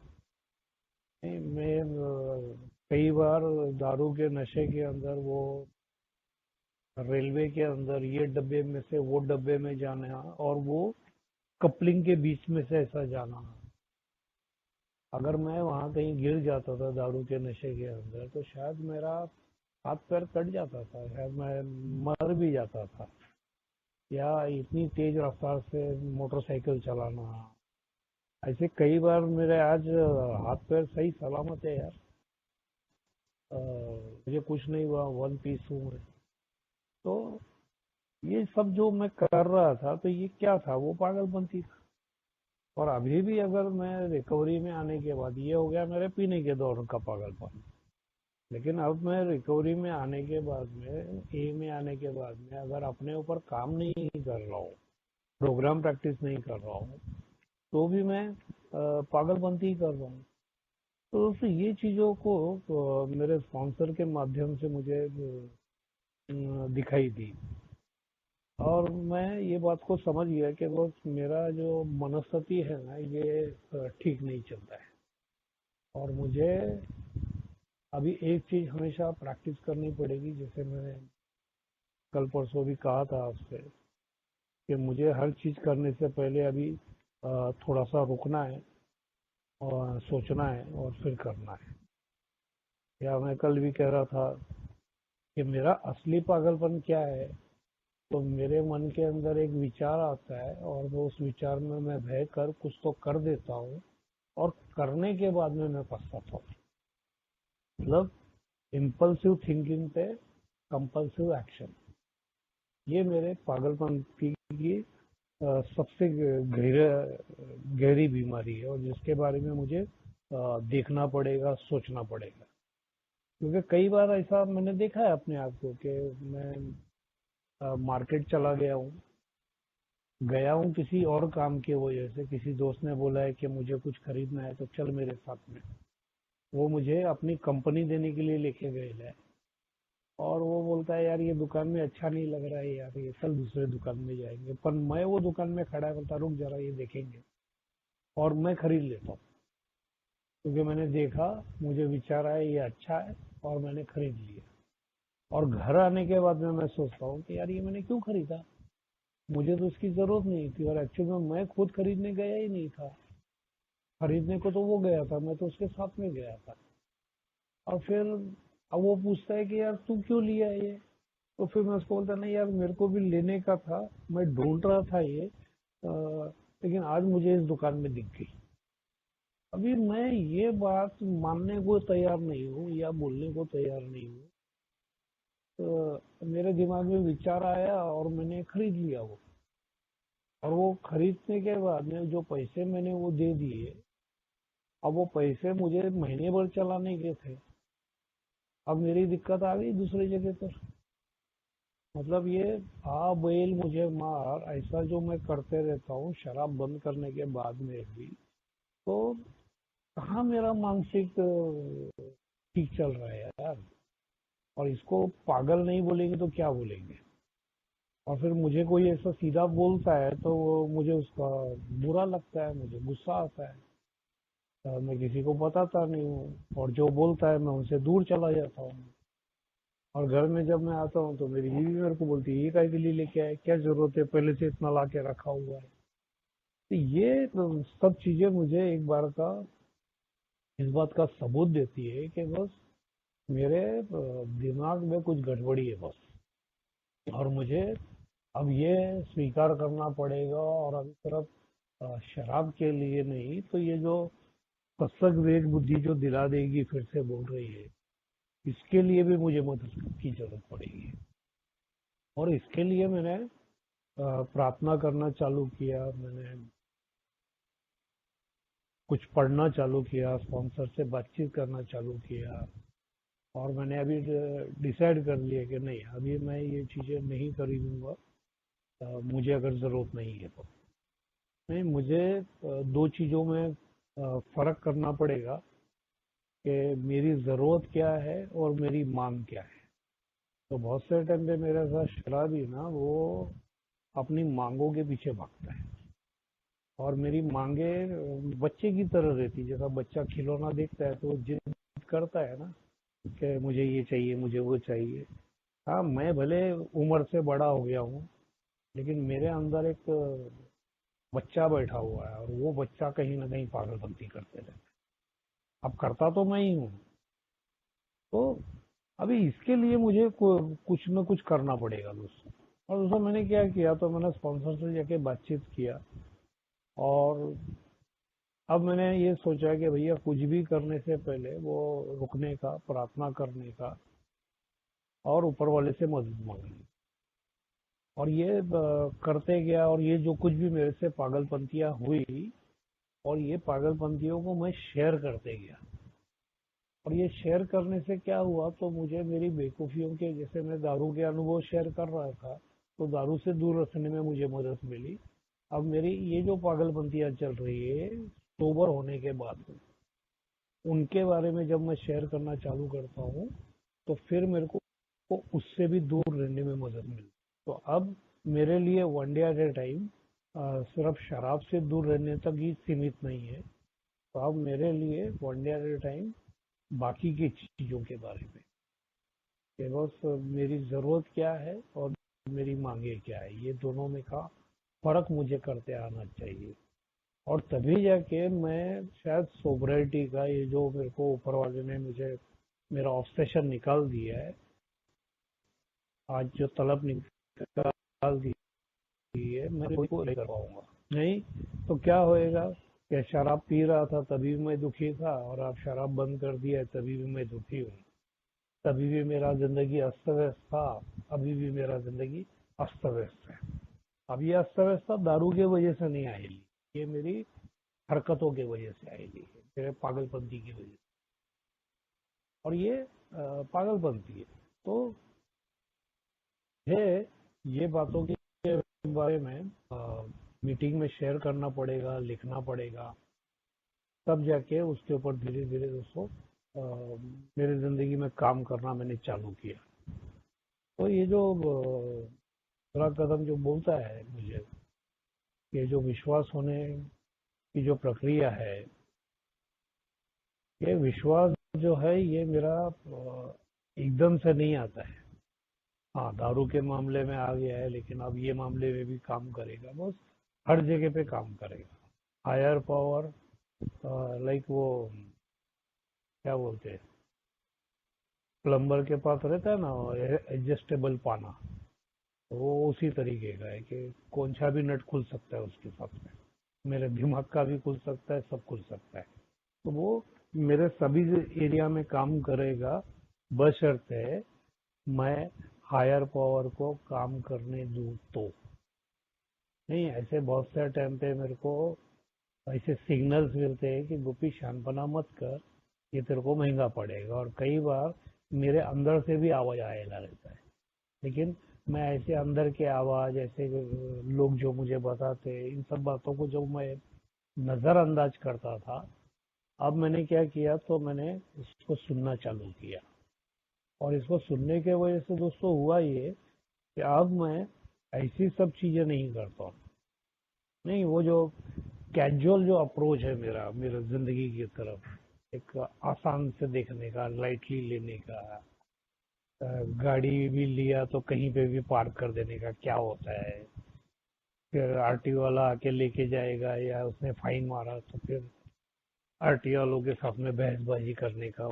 मैं कई बार दारू के नशे के अंदर, वो रेलवे के अंदर ये डब्बे में से वो डब्बे में जाना, और वो कपलिंग के बीच में से ऐसा जाना। अगर मैं वहां कहीं गिर जाता था दारू के नशे के अंदर, तो शायद मेरा हाथ पैर कट जाता था, शायद मैं मर भी जाता था। या इतनी तेज रफ्तार से मोटरसाइकिल चलाना, ऐसे कई बार मेरे आज हाथ पैर सही सलामत है यार। मुझे कुछ नहीं हुआ, वन पीस हूँ मैं। तो ये सब जो मैं कर रहा था, तो ये क्या था, वो पागलपंती था। और अभी भी अगर मैं रिकवरी में आने के बाद, ये हो गया मेरे पीने के दौर का पागलपन, लेकिन अब मैं रिकवरी में आने के बाद में, ए में आने के बाद में, अगर अपने ऊपर काम नहीं कर रहा हूँ, प्रोग्राम प्रैक्टिस नहीं कर रहा हूँ, तो भी मैं पागलपंती ही कर रहा हूँ। तो दोस्तों ये चीजों को मेरे स्पॉन्सर के माध्यम से मुझे दिखाई दी, और मैं ये बात को समझ गया कि बस मेरा जो मनस्थिति है ना, ये ठीक नहीं चलता है। और मुझे अभी एक चीज हमेशा प्रैक्टिस करनी पड़ेगी, जैसे मैंने कल परसों भी कहा था आपसे, कि मुझे हर चीज करने से पहले अभी थोड़ा सा रुकना है और सोचना है और फिर करना है। या मैं कल भी कह रहा था कि मेरा असली पागलपन क्या है, तो मेरे मन के अंदर एक विचार आता है और वो उस विचार में मैं बह कर कुछ तो कर देता हूँ और करने के बाद में मैं पछताता हूँ। मतलब इम्पल्सिव थिंकिंग पे कंपल्सिव एक्शन, ये मेरे पागलपन की सबसे गहरी बीमारी है और जिसके बारे में मुझे देखना पड़ेगा, सोचना पड़ेगा। क्योंकि कई बार ऐसा मैंने देखा है अपने आप को कि मैं मार्केट चला गया हूँ किसी और काम की वजह से। किसी दोस्त ने बोला है कि मुझे कुछ खरीदना है तो चल मेरे साथ में। वो मुझे अपनी कंपनी देने के लिए लेके गए है और वो बोलता है यार ये दुकान में अच्छा नहीं लग रहा है यार, ये चल दूसरे दुकान में जाएंगे। पर मैं वो दुकान में खड़ा बोलता रुक जरा ये देखेंगे, और मैं खरीद लेता हूँ। क्योंकि मैंने देखा, मुझे विचार आया ये अच्छा है और मैंने खरीद लिया। और घर आने के बाद में मैं सोचता हूँ कि यार ये मैंने क्यों खरीदा, मुझे तो इसकी जरूरत नहीं थी। और एक्चुअली में मैं खुद खरीदने गया ही नहीं था, खरीदने को तो वो गया था, मैं तो उसके साथ में गया था। और फिर अब वो पूछता है कि यार तू क्यों लिया ये, तो फिर मैं उसको बोलता नहीं यार मेरे को भी लेने का था, मैं ढूंढ रहा था ये, लेकिन आज मुझे इस दुकान में दिख गई। अभी मैं ये बात मानने को तैयार नहीं हूँ या बोलने को तैयार नहीं हूँ। तो मेरे दिमाग में विचार आया और मैंने खरीद लिया वो। और वो खरीदने के बाद में जो पैसे मैंने वो दे दिए, अब वो पैसे मुझे महीने भर चलाने के थे। अब मेरी दिक्कत आ गई दूसरी जगह पर। मतलब ये आ बैल मुझे मार ऐसा जो मैं करते रहता हूँ शराब बंद करने के बाद में भी, तो कहाँ मेरा मानसिक ठीक चल रहा है यार। और इसको पागल नहीं बोलेंगे तो क्या बोलेंगे। और फिर मुझे कोई ऐसा सीधा बोलता है तो वो मुझे उसका बुरा लगता है, मुझे गुस्सा आता है। मैं किसी को बताता नहीं हूँ और जो बोलता है मैं उनसे दूर चला जाता हूँ। और घर में जब मैं आता हूँ तो मेरी बीवी मेरे को बोलती है ये काय के लिए लेके आए, क्या जरूरत है, पहले से इतना ला के रखा हुआ है। तो ये तो सब चीजें मुझे एक बार का इस बात का सबूत देती है कि बस मेरे दिमाग में कुछ गड़बड़ी है बस। और मुझे अब ये स्वीकार करना पड़ेगा। और अभी सिर्फ शराब के लिए नहीं, तो ये जो सत्संग विवेक बुद्धि जो दिला देगी फिर से बोल रही है, इसके लिए भी मुझे मदद की जरूरत पड़ेगी। और इसके लिए मैंने प्रार्थना करना चालू किया, मैंने कुछ पढ़ना चालू किया, स्पॉन्सर से बातचीत करना चालू किया। और मैंने अभी डिसाइड कर लिया कि नहीं अभी मैं ये चीज़ें नहीं खरीदूंगा, मुझे अगर ज़रूरत नहीं है तो। नहीं, मुझे दो चीज़ों में फ़र्क करना पड़ेगा कि मेरी ज़रूरत क्या है और मेरी मांग क्या है। तो बहुत से टाइम पे मेरे साथ शराबी ना वो अपनी मांगों के पीछे भागता है। और मेरी मांगे बच्चे की तरह रहती है। जैसा बच्चा खिलौना देखता है तो वो जिद करता है ना कि मुझे ये चाहिए, मुझे वो चाहिए। हाँ, मैं भले उम्र से बड़ा हो गया हूँ, लेकिन मेरे अंदर एक बच्चा बैठा हुआ है और वो बच्चा कहीं ना कहीं पागलपंती करते रहता है। अब करता तो मैं ही हूँ। तो अभी इसके लिए मुझे कुछ न कुछ करना पड़ेगा दोस्तों। और दोस्तों मैंने क्या किया, तो मैंने स्पॉन्सर से जाके बातचीत किया। और अब मैंने ये सोचा कि भैया कुछ भी करने से पहले वो रुकने का, प्रार्थना करने का और ऊपर वाले से मदद मांगने। और ये करते गया और ये जो कुछ भी मेरे से पागलपंतियां हुई, और ये पागलपंतियों को मैं शेयर करते गया। और ये शेयर करने से क्या हुआ, तो मुझे मेरी बेवकूफ़ियों के, जैसे मैं दारू के अनुभव शेयर कर रहा था तो दारू से दूर रखने में मुझे मदद मिली। अब मेरी ये जो पागलपंतियां चल रही है सोबर होने के बाद में, उनके बारे में जब मैं शेयर करना चालू करता हूँ तो फिर मेरे को उससे भी दूर रहने में मदद मिली। तो अब मेरे लिए one day at A time सिर्फ शराब से दूर रहने तक ही सीमित नहीं है। तो अब मेरे लिए one day at A time बाकी की चीज़ों के बारे में, कि बस मेरी ज़रूरत क्या है और मेरी मांगे क्या है, ये दोनों में का फ़र्क मुझे करते आना चाहिए। और तभी जाके मैं शायद सोबरिटी का ये जो मेरे को ऊपर वाले ने मुझे मेरा ऑब्सेशन निकाल दिया है, आज जो तलब निकाल डाल दी है, मैं को नहीं कर पाऊंगा। नहीं तो क्या होएगा कि शराब पी रहा था तभी भी मैं दुखी था, और अब शराब बंद कर दिया है तभी भी मैं दुखी हूँ। तभी भी मेरा जिंदगी अस्त व्यस्त था, अभी भी मेरा जिंदगी अस्त व्यस्त है। अब ये अस्त व्यस्त दारू की वजह से नहीं आएगी, ये मेरी हरकतों की वजह से आएगी, मेरे पागलपंती की वजह से। और ये पागलपंती है। तो है, ये बातों के बारे में मीटिंग में शेयर करना पड़ेगा, लिखना पड़ेगा, तब जाके उसके ऊपर धीरे धीरे दोस्तों मेरे जिंदगी में काम करना मैंने चालू किया। तो ये जो बड़ा कदम जो बोलता है मुझे, ये जो विश्वास होने की जो प्रक्रिया है, ये विश्वास जो है ये मेरा एकदम से नहीं आता है। हाँ, दारू के मामले में आ गया है, लेकिन अब ये मामले में भी काम करेगा, बस हर जगह पे काम करेगा। हायर पावर, लाइक वो क्या बोलते हैं, प्लम्बर के पास रहता है ना एडजस्टेबल पाना, तो वो उसी तरीके का है कि कौन सा भी नट खुल सकता है उसके साथ में, मेरे दिमाग का भी खुल सकता है, सब खुल सकता है। तो वो मेरे सभी एरिया में काम करेगा, बशर्ते मैं हायर पावर को काम करने दूं तो। नहीं, ऐसे बहुत सारे टाइम पे मेरे को ऐसे सिग्नल्स मिलते हैं कि गोपी शानपना मत कर, ये तेरे को महंगा पड़ेगा, और कई बार मेरे अंदर से भी आवाज आने लगता है। लेकिन मैं ऐसे अंदर के आवाज, ऐसे लोग जो मुझे बताते हैं, इन सब बातों को जब मैं नजरअंदाज करता था, अब मैंने क्या किया, तो मैंने इसको सुनना चालू किया। और इसको सुनने के वजह से दोस्तों हुआ ये कि अब मैं ऐसी सब चीजें नहीं करता हूँ। नहीं, वो जो कैजुअल जो अप्रोच है मेरा मेरे जिंदगी की तरफ, एक आसान से देखने का, लाइटली लेने का, गाड़ी भी लिया तो कहीं पे भी पार्क कर देने का, क्या होता है, फिर आरटीओ वाला आके लेके जाएगा या उसने फाइन मारा तो फिर आरटीओ वालों के साथ में बहसबाजी करने का,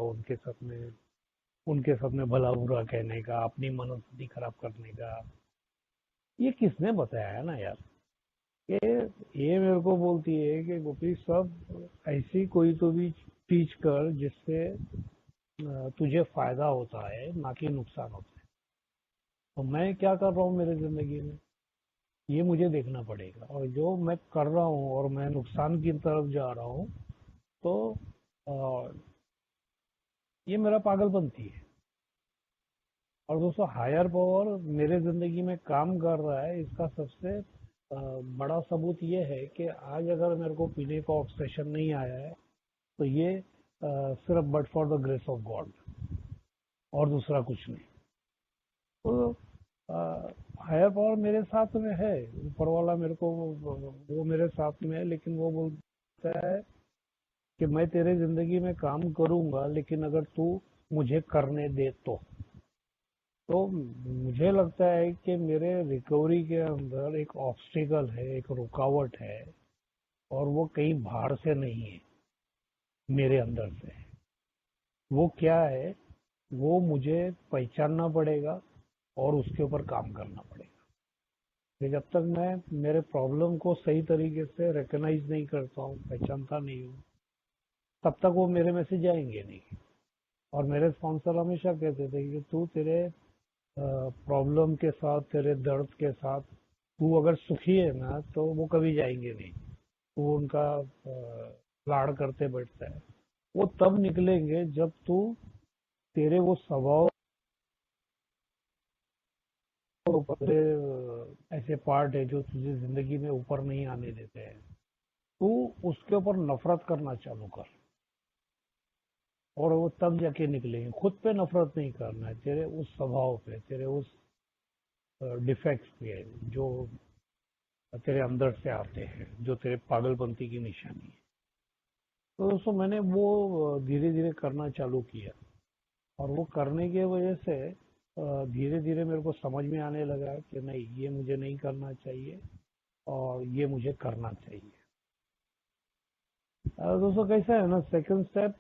उनके साथ में भला बुरा कहने का, अपनी मनोस्थिति खराब करने का। ये किसने बताया है ना यार, ये मेरे को बोलती है कि गोपी सब ऐसी कोई तो भी चीज कर जिससे तुझे फायदा होता है, ना कि नुकसान होता है। तो मैं क्या कर रहा हूँ मेरे जिंदगी में, ये मुझे देखना पड़ेगा। और जो मैं कर रहा हूँ और मैं नुकसान की तरफ जा रहा हूँ, तो ये मेरा पागलपंती है। और दोस्तों, हायर पावर मेरे जिंदगी में काम कर रहा है, इसका सबसे बड़ा सबूत ये है कि आज अगर मेरे को पीने का ऑब्सेशन नहीं आया है, तो ये सिर्फ but for the grace of God, और दूसरा कुछ नहीं। तो हायर पावर मेरे साथ में है, ऊपर वाला मेरे को वो मेरे साथ में है, लेकिन वो बोलता है कि मैं तेरे जिंदगी में काम करूंगा, लेकिन अगर तू मुझे करने दे तो मुझे लगता है कि मेरे रिकवरी के अंदर एक ऑब्स्टिकल है, एक रुकावट है, और वो कहीं बाहर से नहीं है, मेरे अंदर से है। वो क्या है, वो मुझे पहचानना पड़ेगा और उसके ऊपर काम करना पड़ेगा। कि जब तक मैं मेरे प्रॉब्लम को सही तरीके से रिकॉग्नाइज नहीं करता हूँ, पहचानता नहीं हूँ, तब तक वो मेरे में से जाएंगे नहीं। और मेरे स्पॉन्सर हमेशा कहते थे कि तू तेरे प्रॉब्लम के साथ, तेरे दर्द के साथ, तू अगर सुखी है ना, तो वो कभी जाएंगे नहीं। तू उनका लाड़ करते बैठता है, वो तब निकलेंगे जब तू तेरे वो स्वभाव, ऐसे पार्ट है जो तुझे जिंदगी में ऊपर नहीं आने देते हैं, तू उसके ऊपर नफरत करना चालू कर, और वो तब जाके निकलेंगे। खुद पे नफरत नहीं करना है, तेरे उस स्वभाव पे, तेरे उस डिफेक्ट्स पे जो तेरे अंदर से आते हैं, जो तेरे पागलपंती की निशानी है। तो दोस्तों, मैंने वो धीरे धीरे करना चालू किया, और वो करने की वजह से धीरे धीरे मेरे को समझ में आने लगा कि नहीं, ये मुझे नहीं करना चाहिए और ये मुझे करना चाहिए। दोस्तों, कैसा है ना, सेकंड स्टेप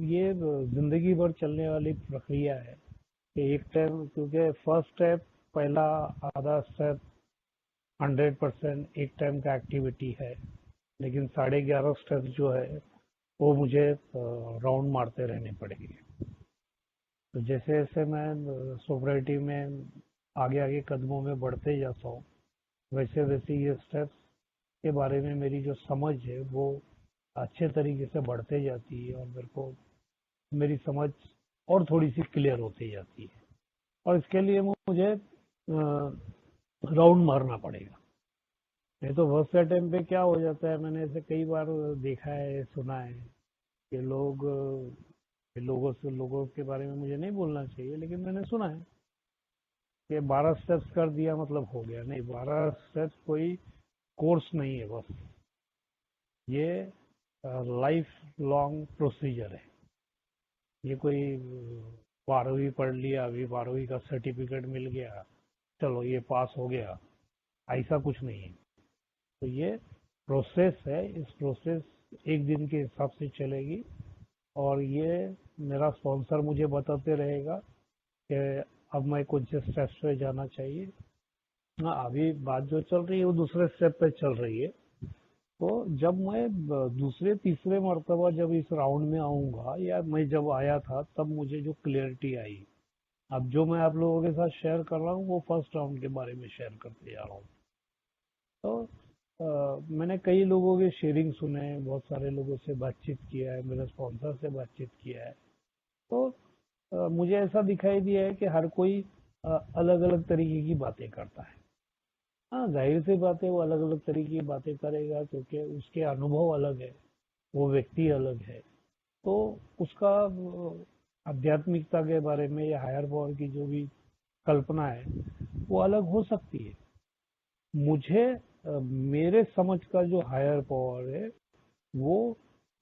ये जिंदगी भर चलने वाली प्रक्रिया है कि एक टाइम, क्योंकि फर्स्ट स्टेप, पहला आधा स्टेप 100% एक टाइम का एक्टिविटी है, लेकिन 11.5 स्टेप्स जो है वो मुझे राउंड मारते रहने पड़ेंगे। तो जैसे जैसे मैं सोब्राइटी में आगे आगे कदमों में बढ़ते जाता हूँ, वैसे वैसे ये स्टेप्स के बारे में मेरी जो समझ है वो अच्छे तरीके से बढ़ते जाती है, और मेरे को मेरी समझ और थोड़ी सी क्लियर होती जाती है। और इसके लिए मुझे राउंड मारना पड़ेगा, नहीं तो फर्स्ट अटेम्प्ट पे क्या हो जाता है, मैंने ऐसे कई बार देखा है, सुना है कि लोगों के बारे में मुझे नहीं बोलना चाहिए, लेकिन मैंने सुना है कि 12 स्टेप्स कर दिया मतलब हो गया। नहीं, 12 स्टेप्स कोई कोर्स नहीं है, बस ये लाइफ लॉन्ग प्रोसीजर है। ये कोई 12वीं पढ़ लिया, अभी 12वीं का सर्टिफिकेट मिल गया, चलो ये पास हो गया, ऐसा कुछ नहीं है। तो ये प्रोसेस है, इस प्रोसेस एक दिन के हिसाब से चलेगी, और ये मेरा स्पॉन्सर मुझे बताते रहेगा कि अब मैं कौन से स्टेप्स पे जाना चाहिए। हाँ, अभी बात जो चल रही है वो दूसरे स्टेप पे चल रही है। तो जब मैं दूसरे तीसरे मर्तबा जब इस राउंड में आऊंगा, या मैं जब आया था, तब मुझे जो क्लियरिटी आई, अब जो मैं आप लोगों के साथ शेयर कर रहा हूँ वो फर्स्ट राउंड के बारे में शेयर करते जा रहा हूँ। तो मैंने कई लोगों के शेयरिंग सुने, बहुत सारे लोगों से बातचीत किया है, मेरे स्पॉन्सर से बातचीत किया है। तो मुझे ऐसा दिखाई दिया है कि हर कोई अलग अलग तरीके की बातें करता है। हाँ, जाहिर सी बात है, वो अलग अलग तरीके की बातें करेगा क्योंकि उसके अनुभव अलग है, वो व्यक्ति अलग है। तो उसका आध्यात्मिकता के बारे में या हायर पावर की जो भी कल्पना है वो अलग हो सकती है। मुझे मेरे समझ का जो हायर पावर है वो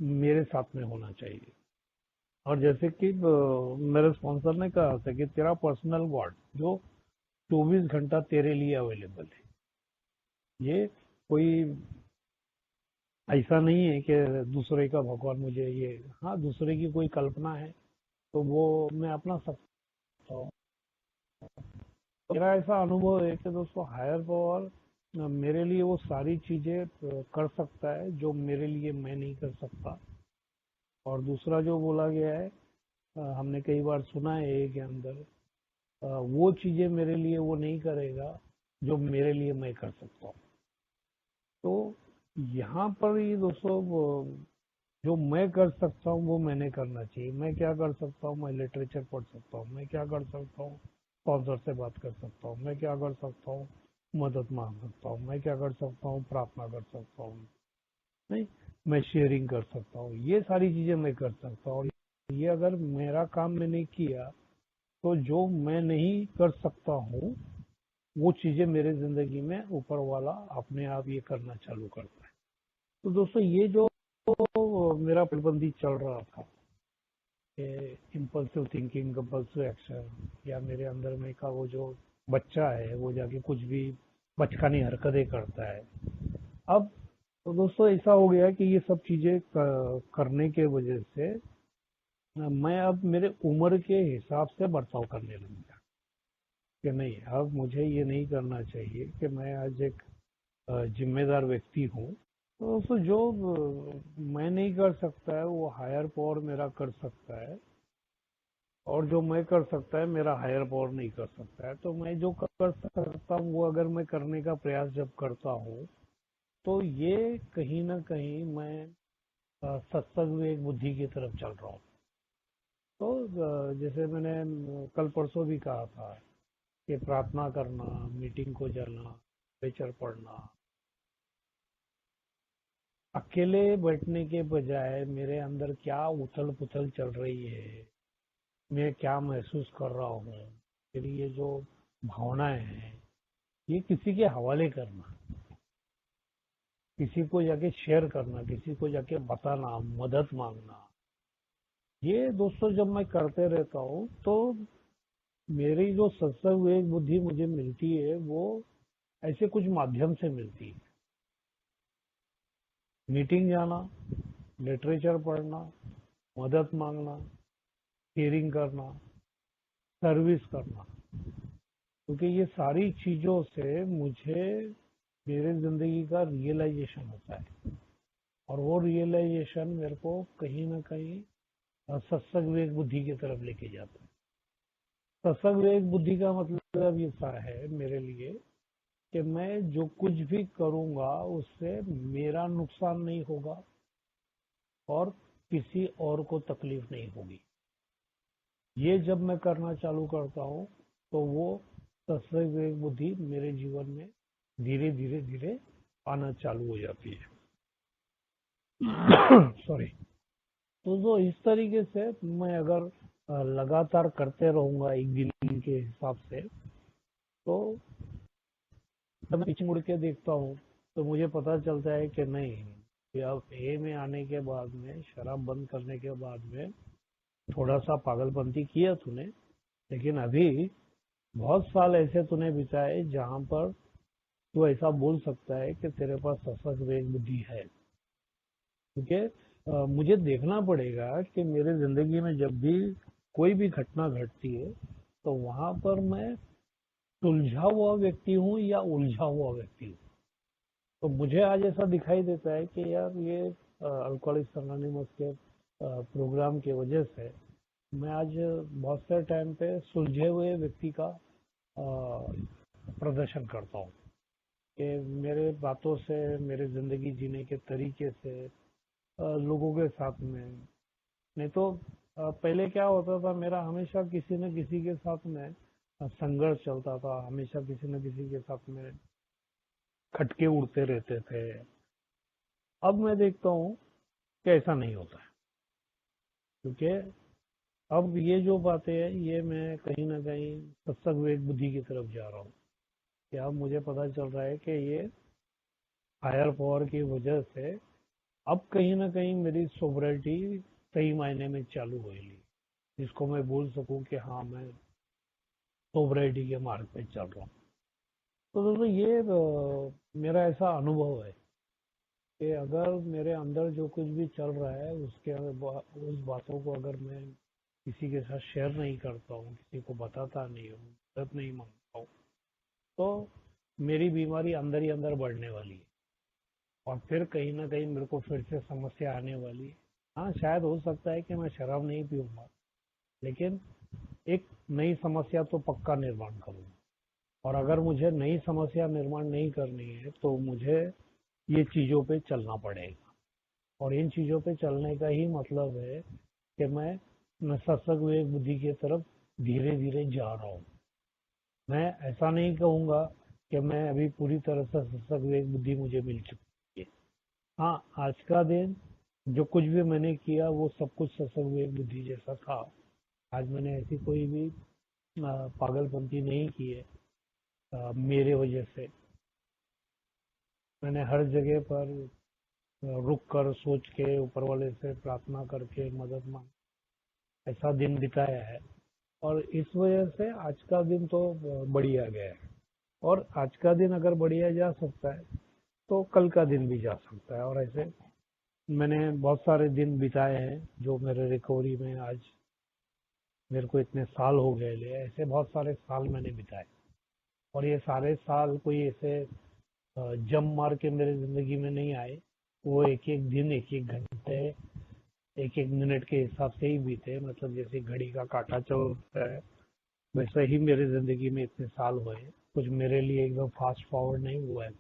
मेरे साथ में होना चाहिए। और जैसे कि मेरे स्पॉन्सर ने कहा था कि तेरा पर्सनल गॉड जो 24 घंटा तेरे लिए अवेलेबल है, ये कोई ऐसा नहीं है कि दूसरे का भगवान मुझे ये, हाँ, दूसरे की कोई कल्पना है तो वो मैं अपना सकता हूँ। मेरा ऐसा अनुभव है कि दोस्तों हायर पावर मेरे लिए वो सारी चीजें कर सकता है जो मेरे लिए मैं नहीं कर सकता। और दूसरा जो बोला गया है, हमने कई बार सुना है के अंदर, वो चीजें मेरे लिए वो नहीं करेगा जो मेरे लिए मैं कर सकता हूँ। तो यहाँ पर ये दोस्तों जो मैं कर सकता हूँ वो मैंने करना चाहिए। मैं क्या कर सकता हूँ, मैं लिटरेचर पढ़ सकता हूँ, मैं क्या कर सकता हूँ, स्पॉन्सर से बात कर सकता हूँ, मैं क्या कर सकता हूँ, मदद मांग सकता हूँ, मैं क्या कर सकता हूँ, प्रार्थना कर सकता हूँ, नहीं, मैं शेयरिंग कर सकता हूँ, ये सारी चीजें मैं कर सकता हूँ। ये अगर मेरा काम मैंने किया तो जो मैं नहीं कर सकता हूँ वो चीजें मेरे जिंदगी में ऊपर वाला अपने आप ये करना चालू करता है। तो दोस्तों ये जो मेरा प्रतिबंधी चल रहा था, इम्पल्सिव थिंकिंग, कंपल्सिव एक्शन, या मेरे अंदर में का वो जो बच्चा है वो जाके कुछ भी बचकानी हरकतें करता है, अब तो दोस्तों ऐसा हो गया कि ये सब चीजें करने के वजह से मैं अब मेरे उम्र के हिसाब से बर्ताव करने लग गया कि नहीं, अब मुझे ये नहीं करना चाहिए कि मैं आज एक जिम्मेदार व्यक्ति हूँ। तो दोस्तों जो मैं नहीं कर सकता है वो हायर पावर मेरा कर सकता है, और जो मैं कर सकता है मेरा हायर पावर नहीं कर सकता है। तो मैं जो कर सकता हूँ वो अगर मैं करने का प्रयास जब करता हूँ, तो ये कहीं ना कहीं मैं सत्संग में एक बुद्धि की तरफ चल रहा हूँ। तो जैसे मैंने कल परसों भी कहा था कि प्रार्थना करना, मीटिंग को जाना, लेक्चर पढ़ना, अकेले बैठने के बजाय मेरे अंदर क्या उथल पुथल चल रही है, मैं क्या महसूस कर रहा हूँ, मेरी ये जो भावनाएं हैं, ये किसी के हवाले करना, किसी को जाके शेयर करना, किसी को जाके बताना, मदद मांगना, ये दोस्तों जब मैं करते रहता हूँ तो मेरी जो सत्संग विवेक बुद्धि मुझे मिलती है वो ऐसे कुछ माध्यम से मिलती है। मीटिंग जाना, लिटरेचर पढ़ना, मदद मांगना, शेयरिंग करना, सर्विस करना, क्योंकि ये सारी चीजों से मुझे मेरे जिंदगी का रियलाइजेशन होता है। और वो रियलाइजेशन मेरे को कहीं ना कहीं सत्संग विवेक बुद्धि की तरफ लेके जाता है। सत्संग विवेक बुद्धि का मतलब ऐसा है मेरे लिए कि मैं जो कुछ भी करूंगा उससे मेरा नुकसान नहीं होगा और किसी और को तकलीफ नहीं होगी। ये जब मैं करना चालू करता हूँ तो वो सत्संग विवेक बुद्धि मेरे जीवन में धीरे धीरे धीरे आना चालू हो जाती है। सॉरी। तो इस तरीके से मैं अगर लगातार करते रहूंगा एक दिन के हिसाब से, तो जब मैं पीछे मुड़ के देखता हूँ तो मुझे पता चलता है कि नहीं, कि अब ए में आने के बाद में, शराब बंद करने के बाद में थोड़ा सा पागलपंती किया तूने, लेकिन अभी बहुत साल ऐसे तूने बिताए जहां पर तू ऐसा बोल सकता है कि तेरे पास सत्संग विवेक बुद्धि है। क्योंकि मुझे देखना पड़ेगा कि मेरे जिंदगी में जब भी कोई भी घटना घटती है तो वहां पर मैं सुलझा हुआ व्यक्ति हूँ या उलझा हुआ व्यक्ति हूँ। तो मुझे आज ऐसा दिखाई देता है कि यार ये अल्कोहलिक्स अनोनिमस के प्रोग्राम की वजह से मैं आज बहुत सारे टाइम पे सुलझे हुए व्यक्ति का प्रदर्शन करता हूँ कि मेरे बातों से, मेरे जिंदगी जीने के तरीके से लोगों के साथ में। नहीं तो पहले क्या होता था, मेरा हमेशा किसी न किसी के साथ में संघर्ष चलता था, हमेशा किसी न किसी के साथ में खटके उड़ते रहते थे। अब मैं देखता हूँ कि ऐसा नहीं होता है, क्योंकि अब ये जो बातें हैं ये मैं कहीं ना कहीं सत्संग विवेक बुद्धि की तरफ जा रहा हूँ कि अब मुझे पता चल रहा है कि ये हायर पावर की वजह से अब कहीं ना कहीं मेरी सोबरिटी सही मायने में चालू होगी, जिसको मैं बोल सकूं कि हाँ मैं सोबरिटी के मार्ग पे चल रहा हूँ। तो दोस्तों ये मेरा ऐसा अनुभव है कि अगर मेरे अंदर जो कुछ भी चल रहा है उसके उस बातों को अगर मैं किसी के साथ शेयर नहीं करता हूँ, किसी को बताता नहीं हूँ, मदद नहीं मांगता हूँ, तो मेरी बीमारी अंदर ही अंदर बढ़ने वाली है और फिर कहीं ना कहीं मेरे को फिर से समस्या आने वाली है। हाँ, शायद हो सकता है कि मैं शराब नहीं पीऊंगा, लेकिन एक नई समस्या तो पक्का निर्माण करूंगा। और अगर मुझे नई समस्या निर्माण नहीं करनी है तो मुझे ये चीजों पे चलना पड़ेगा। और इन चीजों पे चलने का ही मतलब है कि मैं सत्संग विवेक बुद्धि की तरफ धीरे धीरे जा रहा हूँ। मैं ऐसा नहीं कहूंगा कि मैं अभी पूरी तरह से सत्संग विवेक बुद्धि मुझे मिल चुकी है। हाँ, आज का दिन जो कुछ भी मैंने किया वो सब कुछ सत्संग विवेक बुद्धि जैसा था। आज मैंने ऐसी कोई भी पागलपंती नहीं की है मेरे वजह से। मैंने हर जगह पर रुक कर सोच के ऊपर वाले से प्रार्थना करके मदद मांग ऐसा दिन बिताया है। और इस वजह से आज का दिन तो बढ़िया गया है। और आज का दिन अगर बढ़िया जा सकता है तो कल का दिन भी जा सकता है। और ऐसे मैंने बहुत सारे दिन बिताए हैं जो मेरे रिकवरी में आज मेरे को इतने साल हो गए ले, ऐसे बहुत सारे साल मैंने बिताए। और ये सारे साल कोई ऐसे जम मार के मेरे जिंदगी में नहीं आए। वो एक एक दिन, एक एक घंटे, एक एक मिनट के हिसाब से ही बीते। मतलब जैसे घड़ी का काटा चलता है वैसे ही मेरे जिंदगी में इतने साल हुए। कुछ मेरे लिए एकदम फास्ट फॉरवर्ड नहीं हुआ है।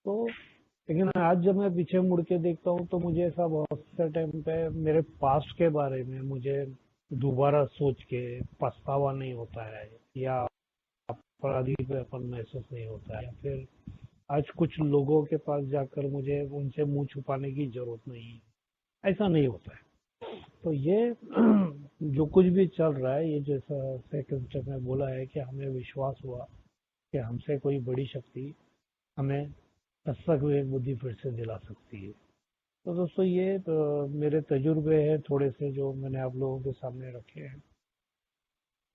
तो लेकिन आज जब मैं पीछे मुड़ के देखता हूँ तो मुझे ऐसा बहुत से टाइम पे मेरे पास्ट के बारे में मुझे दोबारा सोच के पछतावा नहीं होता है, या अपराधीपन महसूस नहीं होता है, या फिर आज कुछ लोगों के पास जाकर मुझे उनसे मुंह छुपाने की जरूरत नहीं है, ऐसा नहीं होता है। तो ये जो कुछ भी चल रहा है, ये जैसा सेकंड स्टेप में बोला है कि हमें विश्वास हुआ कि हमसे कोई बड़ी शक्ति हमें सत्संग विवेक बुद्धि फिर से दिला सकती है। तो दोस्तों ये मेरे तजुर्बे हैं थोड़े से जो मैंने आप लोगों के सामने रखे हैं।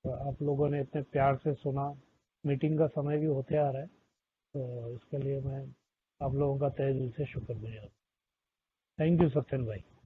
तो आप लोगों ने इतने प्यार से सुना। मीटिंग का समय भी होते आ रहा है, तो इसके लिए मैं आप लोगों का तहे दिल से शुक्र गुजार। थैंक यू सत्यन भाई।